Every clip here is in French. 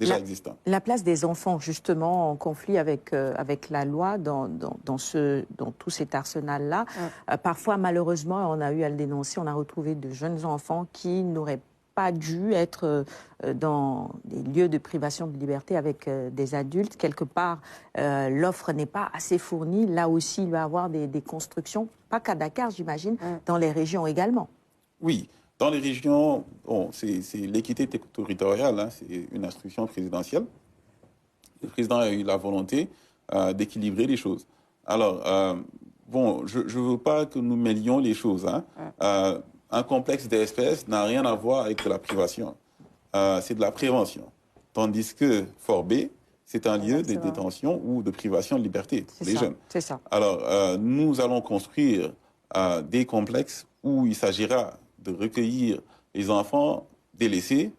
déjà existants. La place des enfants, justement, en conflit avec la loi dans tout cet arsenal-là. Parfois, malheureusement, on a eu à le dénoncer, on a retrouvé de jeunes enfants qui n'auraient pas dû être dans des lieux de privation de liberté avec des adultes. Quelque part, l'offre n'est pas assez fournie. Là aussi, il va y avoir des constructions, pas qu'à Dakar, j'imagine, dans les régions également. Oui, dans les régions, bon, c'est l'équité territoriale, hein, c'est une instruction présidentielle. Le président a eu la volonté d'équilibrer les choses. Alors, bon, je ne veux pas que nous mêlions les choses. Hein. Un complexe d'espèces n'a rien à voir avec de la privation. C'est de la prévention. Tandis que Fort B, c'est un lieu de détention ou de privation de liberté pour les jeunes. C'est ça. Alors, nous allons construire des complexes où il s'agira de recueillir les enfants délaissés,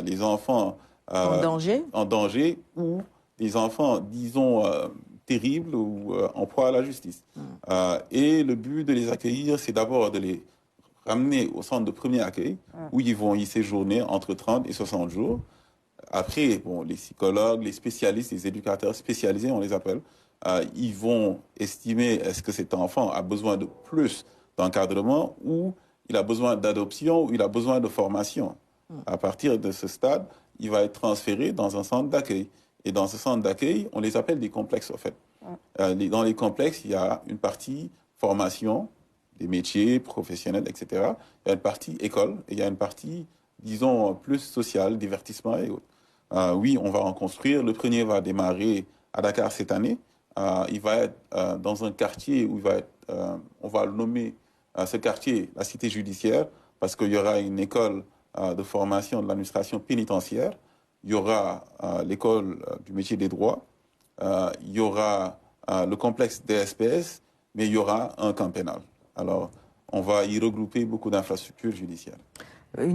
les enfants en danger ou des enfants, disons, terribles ou en proie à la justice. Et le but de les accueillir, c'est d'abord de les ramener au centre de premier accueil, où ils vont y séjourner entre 30 et 60 jours. Après, bon, les psychologues, les spécialistes, les éducateurs spécialisés, on les appelle, ils vont estimer est-ce que cet enfant a besoin de plus d'encadrement ou il a besoin d'adoption ou il a besoin de formation. À partir de ce stade, il va être transféré dans un centre d'accueil. Et dans ce centre d'accueil, on les appelle des complexes, en fait. Dans les complexes, il y a une partie formation, des métiers professionnels, etc. Il y a une partie école et il y a une partie, disons, plus sociale, divertissement et autres. Oui, on va en construire. Le premier va démarrer à Dakar cette année. Il va être dans un quartier où il va être, on va le nommer ce quartier, la cité judiciaire, parce qu'il y aura une école de formation de l'administration pénitentiaire. Il y aura l'école du métier des droits. Il y aura le complexe DSPS, mais il y aura un camp pénal. Alors, on va y regrouper beaucoup d'infrastructures judiciaires.